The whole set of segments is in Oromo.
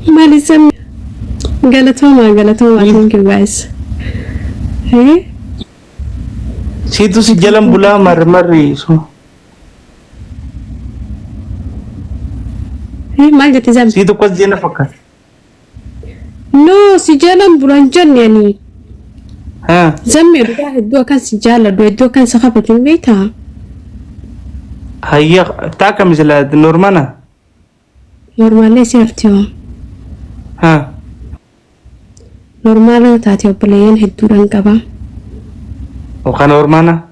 مالي سم قالتهم thank you guys. Hey situ si jalan bula mar-mari so ما جت زم situ kos jena fakar no سجالا برانجان يعني ha زمي رجع الدوا كان سجالة الدوا كان سخافة بيتها هيا تاكا مثل نورمانا نورمال ليس يرتيو ها نورمال تاتيو بليين هدوران كبا وكان نورمانا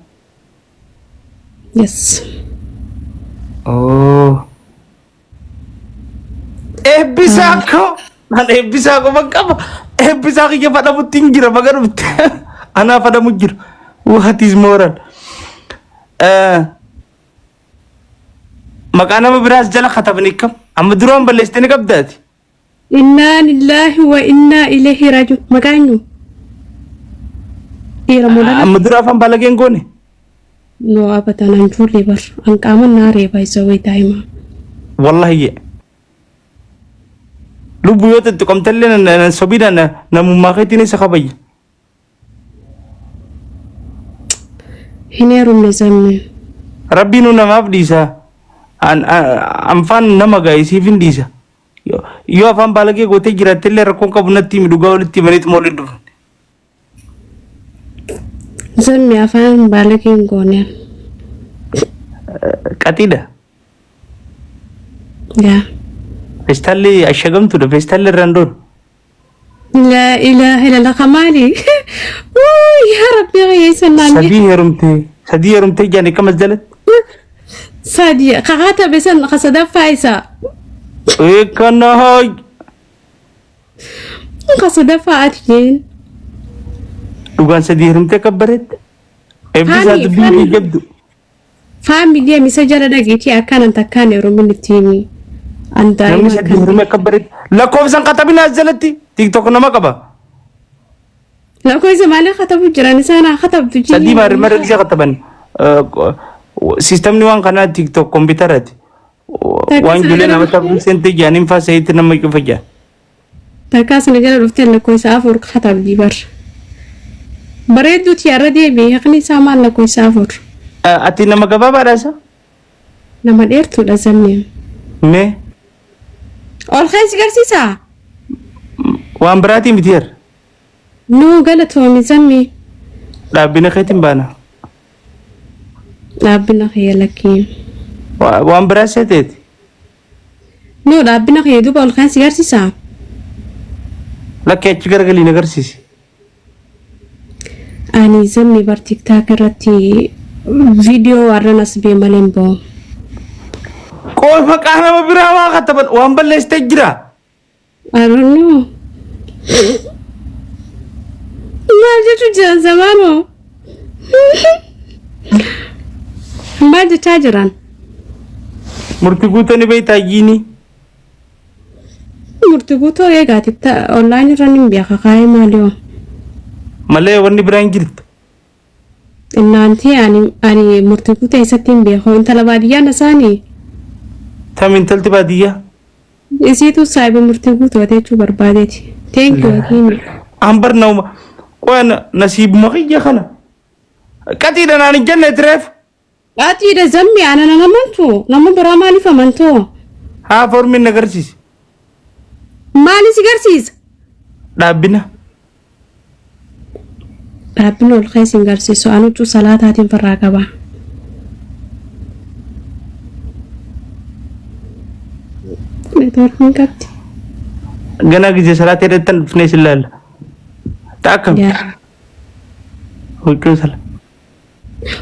يس oh bisako mana bisako magkama bisako ya pada mo tinggira magano ana pada mo gir what is moral makana mo biras jala khatabnikam am duron balesteni kabdati إنا لله وإنا إليه راجعون مكانه إيه رمضان am dura fam balagen gone no أبدا ننجور لبر أنك أمن ناري بايسوي دايما wallahi lu buyot itu kam tellen na sobida na mumakitini sa kabay هنا رم نزمي rabbi nu nama abdisa am fan nama guys even disa yo afan balage gote gira telle rakon kabunati mi duga walitti manit molidu زمي أفهم بالكين قوني katida يا festalli ashagamtu da festalli randon لا إله إلا الله خمالي يا ربي غير سناني sadi herumte jani kamas dalat سادي خاطر بسن خسدا فايسا kana hoy خسدا فاتين dugan sadi herumte kabaret ebisa Hani, dubi hani. jabdu فامي دي مسجلة دقيتي أكان أنت كان يرومين التيمي أنت namni sadi herume kabaret la kofsan katabina azalati tiktok nama kaba لا كويس مالي خطب جراني سانا خطب تجي sadi mar disa kataban sistem ni wan kana tiktok komputerat wan jule nama tabu sente janim fa sayit nama ikfaja تكاس نجلا رفتي لك كويس أفور خطب دي بر بريدو تيارة دي بيخني سامان لك كويس أفور ati nama gaba barasa لما ديرتو لازمني me أول خايس قرسيسا wan berarti mitir نو قالت هو مزمي dabina kaitin bana ربنا خيالك wan berasa tete نو ربنا خيدو بأول خايس قرسيسا la kech gargali nagarsis أني زمي بر تيك تاك رتي فيديو ورناس بملمبو koy makana mabirawa kataban wan balle stajira I don't know ما جتو زمانو ما جت تاجران murtiguta ni bay tajini مرتبوتو يا قاتي تا أونلاين رنين بيا خاي ماليو male wani biran girt إن أنتي أني مرتبوتو يستين بيا خو أنت لبادية نساني tamin talti badiya إزيتو سايب مرتبوتو تيجو بربادتي thank you أكيد ambar nawma wana nasib makiya kana katida nani janna tref أتي ده زمي أنا نمنتو نمن برامالي فمنتو ha formin nagarsis مالي سيجارسيز dabina ربنا الخيس إنجارسيسو أنا جو صلاة هاتين فراقبا نتورك من كبتي gana gije salate retan fnesilal takam يا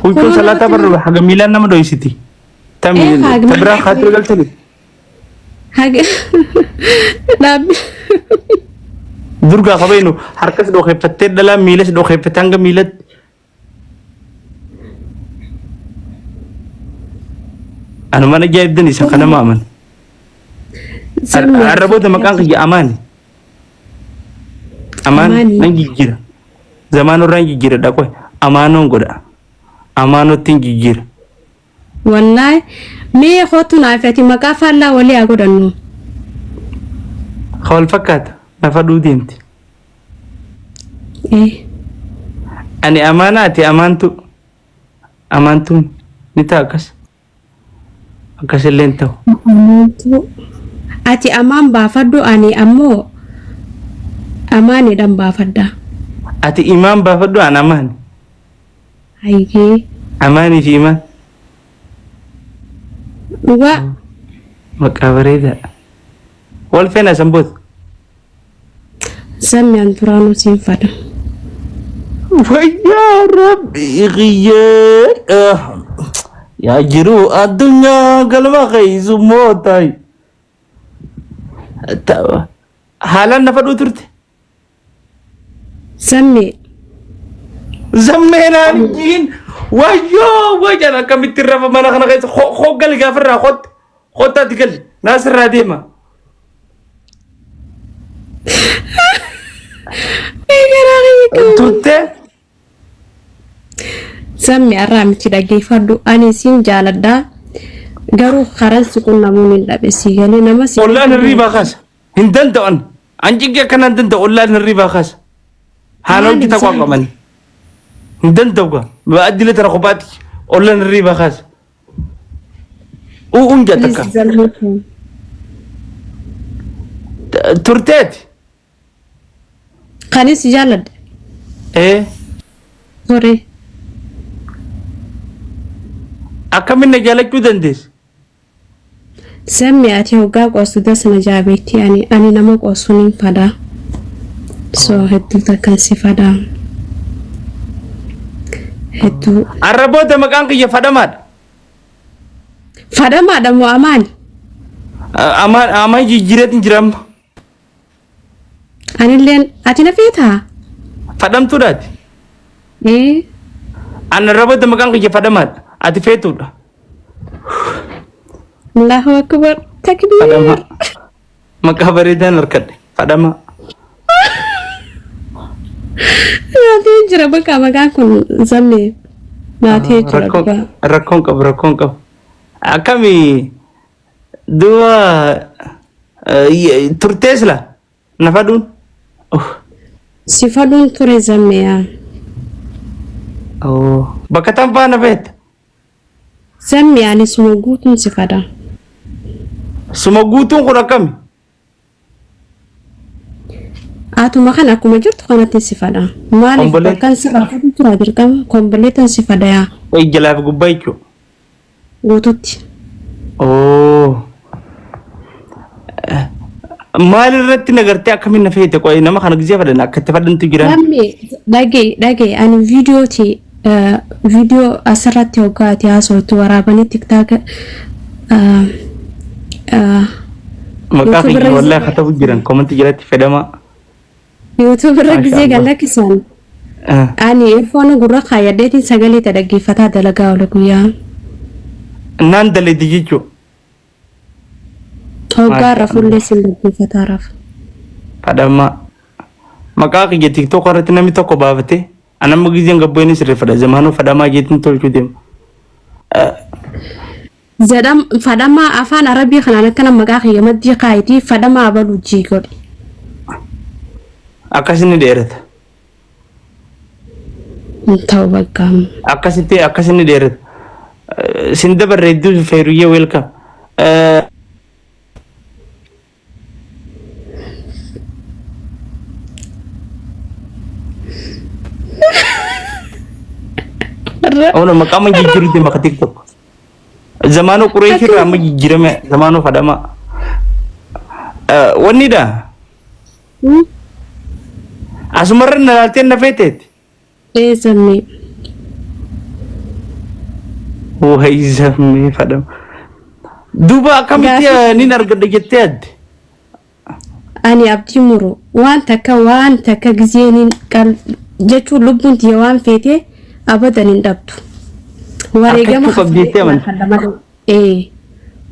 hukun salata bar haga milan nama doisiti tami haga tabra milan. khatir galtani حاجة رب durga khabayno harkas do khayfatte dala milas do khayfatanga milad ana mana jaibdani sakana maman arabo da makan ki amani aman Amani. nangi gira zamanu rangi gira da koy amano goda amano tingi gira والله مي خوتو نافيتي مكافة لا ولي أقول أنه خوال فكات نفدو ديمتي إيه أني أماناتي أمانتو نتاكس أكس اللي انتو ati amaan baafadhu ani ammoo amaanidhaan baafadha. Ati imaan baafadhu an amaan. Hayyee. Amaanii fi imaan. Dhugaa. Maqaa bareedaadha. Wal feena sanboot. Sammi an turaanuu siin fada. Wayyaa rabbi qiyyee. Yaa jiru addunyaa galma qaysu mootaay. Haalaan na fadhuu turte. Sammi. Zammeenaan jiin. Wayyoo wayyan akkamitti rafa mana kana keessa hoggal gaafarraa qottaatti galli naasirraa deema. Turte. Sammi arraa miti dhaggeeffadhu ani siin jaaladhaa. Garuu karan si qunnamuun hin dhabe si galee nama si. Ollaan hirriibaa kaasa. Hin danda'an. Anjigee akkanaan danda'a ollaan hirriibaa kaasa. Haala hojii takwa qaban. Hin danda'u gaa. Baaddilee tana kophaatti ollaan hirriibaa kaasa. Uun jaatakka. Turteeti. Kanis jaaladha. Sorry. Akkamiin na jaalachuu dandeessi? Sammi ati hoggaa qoosu dasna jaabeetti ani nama qoosuun hin fadaa. So hedduu takkan si fadaa. Hedduu. Arraboota maqaan kiyya fadamaadha. Fadamaadha moo amaani? Amaan jijjiireetiin jiraamma. Anilleen ati na feetaa? Fadamtuudhaati. An arraboota maqaan kiyya fadamaadha. Ati feetuudha. Allahu akbar. Takbir. Fadama. Maqaa bareedaan harkadhe. Fadama. Naatee jira bakka maqaan kun Sammi. Naatee jira. Rakkoon qabu. Akkami du'a turtees la na fadhuun. Si fadhuun ture Sammi yaa. Bakka tan faana feete. Sammi ani suma guutuun si fada. Suma guutuun kun akkami? Atuma kan akkuma jirtu kanatti si fada. Maaliif bakkan si baafatu tura dirqama komboleetan si fada yaa. Jalaaf gubbaa jechuudha. Guututti. Maal irratti nagartee akkamiin na feete qo'ee nama kana gisee fadhan akka itti fadhantu jiran. Dhagee ani viidiyooti. Video asirratti hoggaati haasawtu waraabanii tiktaaka maqaa kiyya wallahi katabu jiran komanti jalatti fedhama YouTube irra gisee galakkisan ani earphone gurra kaayadheetiin sagalee ta dhaggeeffataa dalagaa oole guyyaa naan daleedi jechuu hoggaa irra fullee sin dhaggeeffataa rafa fedhama maqaa kiyya tiktok irratti namni tokko baafate أنا ما جيزين قبوني سر فدا زمانه فدا ما جيتن تقول كده زدام فدا ما أفان عربي خلنا كنا مقاخي يمدي قايدي فدا ما أبلو جيكول أكاسني ديرت توبة كام أكاسني ديرت سندبر ردو فيروية ويلكم أنا مقام جيجرو دي مكتيك توك زمانو قريش رام جيجرمه زمانو فدما ونيدا أسمرنا نالتين نفيتت إيه زمي وهي زمي فدما دوبا كم تيا نينار قد جتاد أنا أبتي مرو وان تكا جزيني قال جتو لبنت يوان فيتي أبدا ندبتو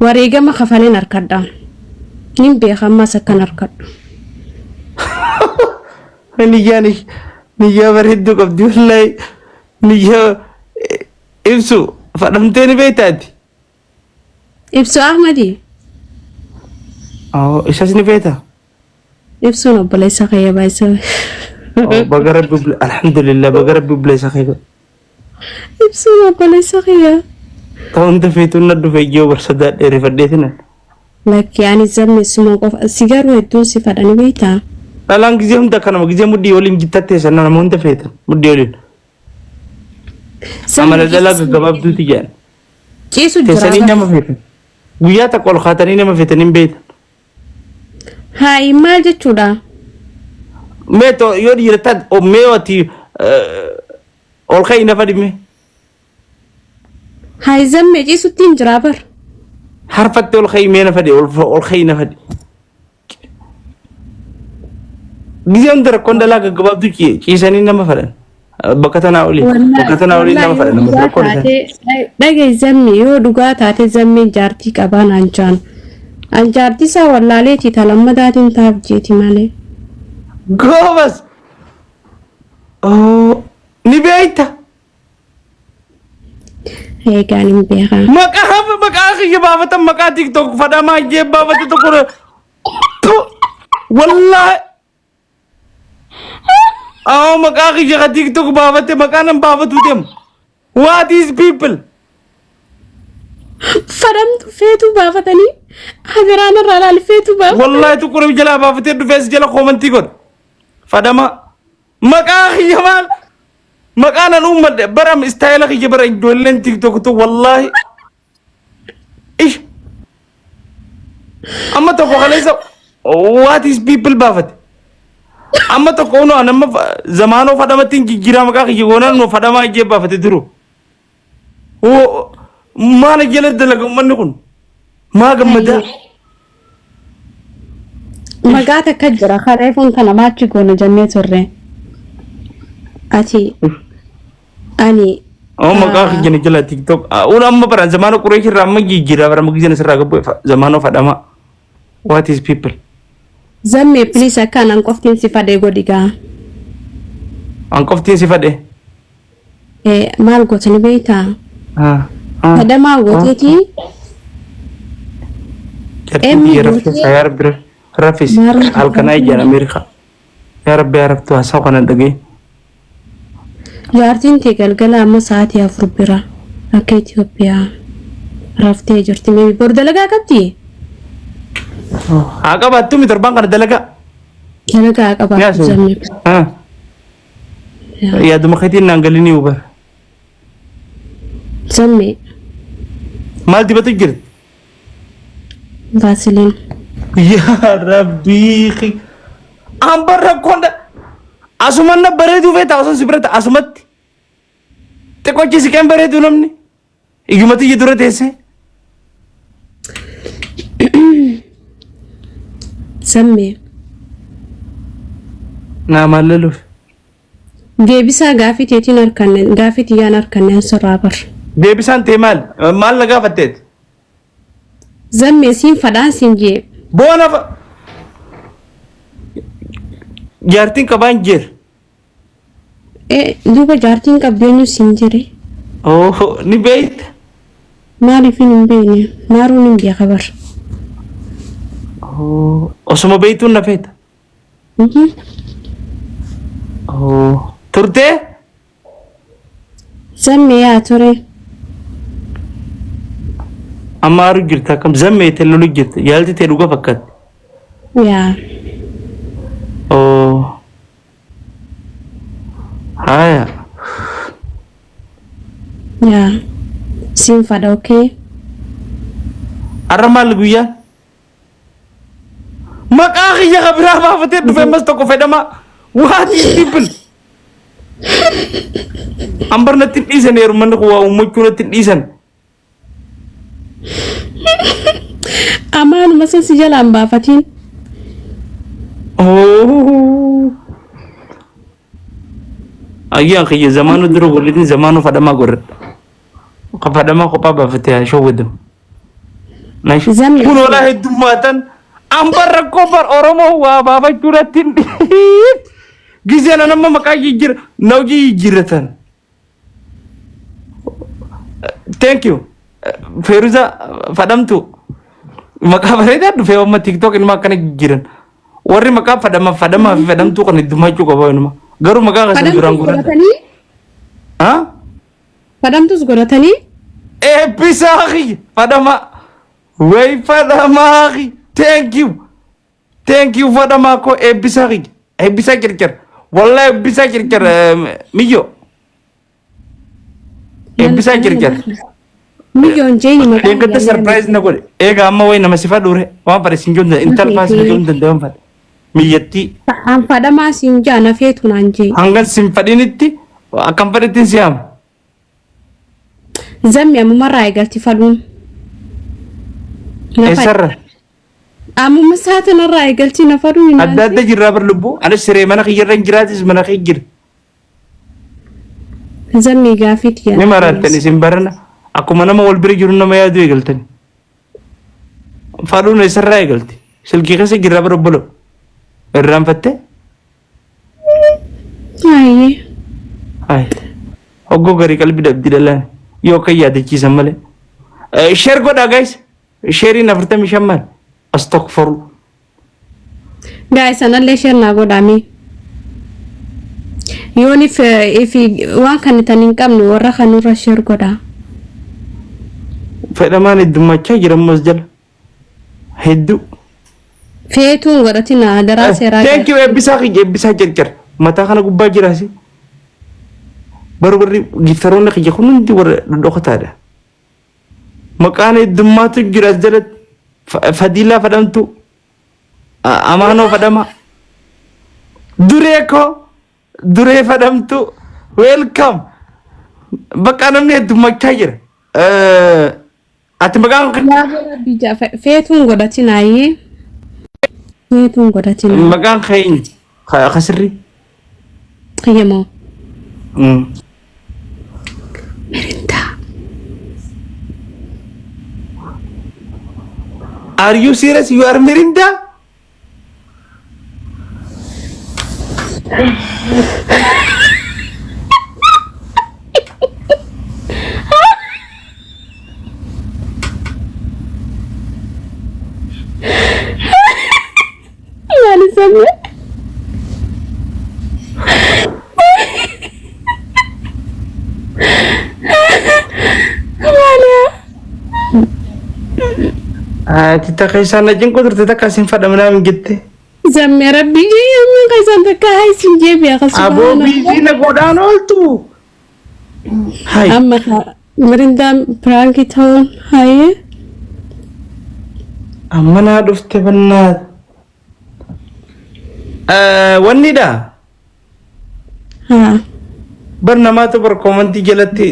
wareegama kafalin arkadha nin beekama sakkan arkadhu niyyaa bareedduu qabdi wallahi niyyaa ibsu fadhamtee ni beektaati ibsu ahmadi isas ni beekta ibsuun obboleessa kiyya baay'isa. Baga rabbi alhamdulillah baga rabbi obboleessa kiyya. Ibsuun obboleessa kiyya. Ta'uun tafeetuun na dhufe ijoo barsadaa dheerifadheetinan. Lakki ani zammi suma qofa sigaaruu hedduun si fadhani beektaa? Dhalaan gizee hunda kanama gizee muddii waliin jittattee sana nama hunda feetan muddii waliin. Amala dalaga gabaabduuti jedhan. Ciisu jira. Teessanii nama feetan. Guyyaa takka ol kaatanii nama feetan hin beektan. Haa maal jechuudha? Mee yoo dhiiratan mee ati ol ka'ii nafa dhimme. Haa zammee ciisutti hin jiraa bar. Harfattee ol ka'ii mee nafa dhee ol ka'ii nafa dhee. Gizee hunda rakkoon dalaga gabaabduu ciisanii nama fadhan. Bakka tanaa oliin nama fadhan. Dhagee zammee yoo dhugaa taate zammeen jaartii qabaan anjaan. Anjaartii isaa wallaaleeti talammadaatiin taaf jeeti malee. Goobas! Ni beeyta? Eegaan hin beekaa. Maqaa kiyya baafatan maqaa TikTok fadhamaa ijee baafate tokko wallaahi. Maqaa kiyya ka TikTok baafate maqaa nan baafatu deemu. What is people? Fadhamtu feetuu baafatanii hagaraan irraa laal feetuu baafatan. Wallaahi tuqura jalaa baafatee dhufees jala koomantii godha. Fadhama maqaa kiyya maal? Maqaa nan uummadhe baram istaayila kiyya bara ijoolleen TikTok tu wallaahi. Ish. Amma tokko kaleessa what is people baafate. Amma tokko uno anamma zamaanoo fadhamatti hin jijjiiraa maqaa kiyya goonaan nu fadhamaa ijee baafate jiru. Maana jala dalaga uummanni kun maa gammadaa. Maqaa takka jira kareefuun kana maachi goona jennee turre. Ati ani. Maqaa kiyya jala TikTok. Uno amma bara zamaanoo qureeshi irraa amma jijjiiraa bara maqaa kiyya irraa gabbu zamaanoo fadhamaa. What is people? Zammee please akka anan qoftiin si fadhee godhigaa. An qoftiin si fadhee? Maal gootani beektaa? Fadhamaa gooteeti. Jartii rafisa yaa rabbi rafis halkanaa ijaan Ameerikaa. Yaa rabbi yaa rabtu haasa'u kana dhagee. Jaartiin tee galgala amma sa'aatii 4 bira akka Itoophiyaa raftee jirti. Meebi bor dalagaa qabdi? Haa qabaattu mi torbaan kana dalagaa? Dalagaa qabaattu zammee. Yaaduma keetiin naan galinii hubar. Zammee. Maal dibatu jirti? Vaseline. Yaa rabbii. Ambar rakkoonda. Asuman na bareedu feeta osoo si birata asumatti. Xiqqoochi si kan bareedu namni. Iyyumatti iji dura teessee. Zammee. Naa maal laluuf? Deebisaa gaafii teetiin harkanne gaafii tiyyaan harkanne sirraa bar. Deebisaan tee maal? Maal na gaafatteet? Zammee siin fadhaan siin jee. Boona jaartiin qabaan jeer. Duuba jaartiin qabdeenyu siin jire. Ni beeyta. Maaliif hin beekne? Maaruun hin beeka bar. Osuma beeytuun na feeta. Turtee? Zammee yaa ture. Amma haru jirta akkam zammee ta'e lolu jirta yaalti ta'e dhuga fakkaatti. Yaa. Haya. Yaa. Siin fadha okee. Arra maal guyyaa? Maqaa kiyya ka biraa baafatee dhufe ammas tokko fedhama. What is people? Ambar natti hin dhiisan heerumanni kun waa ummachuu natti hin dhiisan. Amaanuma san si jalaan baafatiin. Ayyaan kiyya zamaanuu dura waliin zamaanuu fadhamaa godhadha. Ka fadhamaa kophaa baafatee haa showwadamu. Kun olaa heddummaatan ambar rakkoo bar Oromoo waa baafachuu natti hin dhiisan. Gizeen nama maqaa jijjiira na hojii jijjiirratan. Thank you. Feeruza fadhamtu. Maqaa bareedaa dhufee amma TikTok ilma akkana jijjiiran. warri maqaa fadama fi fadamtuu kan iddumachuu qaba inuma garuu maqaa kasan duraan godhatanii ha fadamtus godhatanii eebbisaaqi fadama way fadamaaqi thank you fadama ko eebbisaaqi eebbisa kirkir wallahi eebbisa kirkir miyo eebbisa kirkir milyoon jeeni maqaa eegate surprise na godhe eega amma way nama sifa dure waan fare sinjoon intal faas sinjoon dandawan fade miyyatti an fadamaa sinjaa na feetu naan jee hangan sin fadinitti akkam fadittin siyaam zammi ammumarraa eegalti faduun eessarra ammuma saatanarraa eegalti na faduun adda adda jirraa bar lubbuu anis siree mana kiyyarra jiraatis mana kiyya jira zammi gaafit yaa ni maraattan isin barana akkuma nama wal bira jiru nama yaadu eegaltani faduun eessarraa eegalti silkii keessa jirraa bar obbolo irraanfatte ayyee ay hoggoo garii qalbii dhabdi dhalaan yoo kan yaadachiisan malee sheer godhaa gaayis sheeriin 45 maal astokforu gaayis anallee sheer naa godhaami yoon ifi waan kan itan hin qabne warra kanurra sheer godhaa fedhamaan heddummaachaa jirammas jala hedduu feetuun godhatina daraa seeraa thank you eebbisaa jirjir mataa kana gubbaa jiraasi barbarri giftaroonni kiyya kun hundi warra dhokataadha maqaan heddummaatu jiras jalatti fadiilaa fadamtu amaanoo fadama duree fadamtu welcome bakka namni heddummachaa jira ati maqaan feetuun godhatinaayee feetuun godhatina maqaan keenya kasirri qiyyamoo Mirinda. Are you serious? You are Mirinda? Mali sampai. Kita kaisan aja kok ternyata kasih pada menang gitu. Zamera biji yang kaisan terkai sinje biar kasih. Abo biji nak godaan tu. Hai. Amma Mirinda prank tahun hai. Amma na dufte benar. Wanni dah. Ha. Bernama tu berkomentar jelati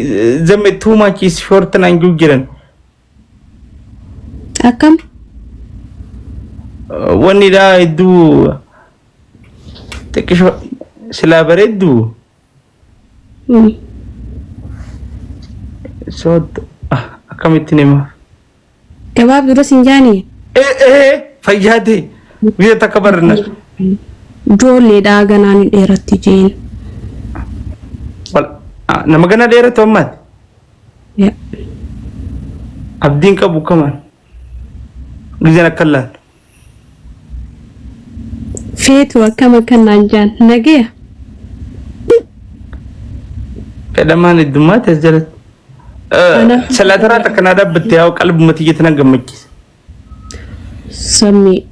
zamet tu macam short nanjuk jiran. Akam? Wanni dah itu tekisho selabar itu. So akam itu nema. Kebab dulu sinjani. Fayyade. Dia tak kabar nas. Jole dah ganan erat tijen. Wal nama gana daerah tu amat. Ya. Abdin ka bukaman. Gizana kallan. Fetu akam nanjan nage. Kedaman itu mat jalan. Salatara tak kena ada betiau kalb mati kita nak gemukis. Sami.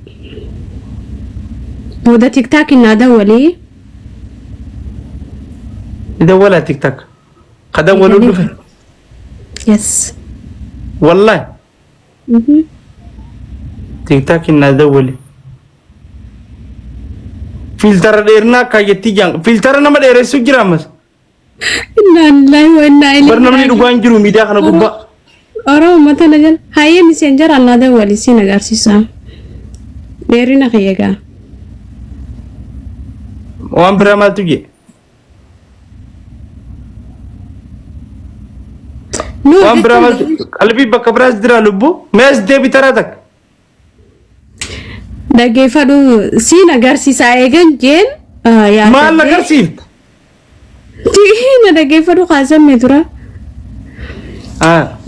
Muda TikTok nada wali. Ida wala TikTok. Kada walu dufe. Yes. Wallahi. TikTok nada wali. Filter derna kayeti jang. Filter nama daerah sugira mas. Inna lillahi wa inna ilaihi. Bernama ni dugaan jiru media kana gubba. Orang mata najan. Haye messenger nada wali si nagar sisa. Beri nak yega. Wan berama tu je. Wan berama lebih bakabras dira lubu. Mes de bitaratak. Dage fadu si nagar sisa egan jen. Ya. Mal nagar sif. Tihina dage fadu khasam medura.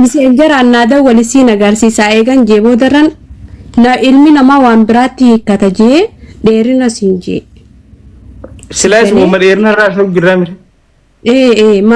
Messenger nada wali si nagar sisa egan jebo daran. Na ilmi nama wan berati kata je. dheerina siin jee silaas uuma dheerina raasoo jirraa mire ma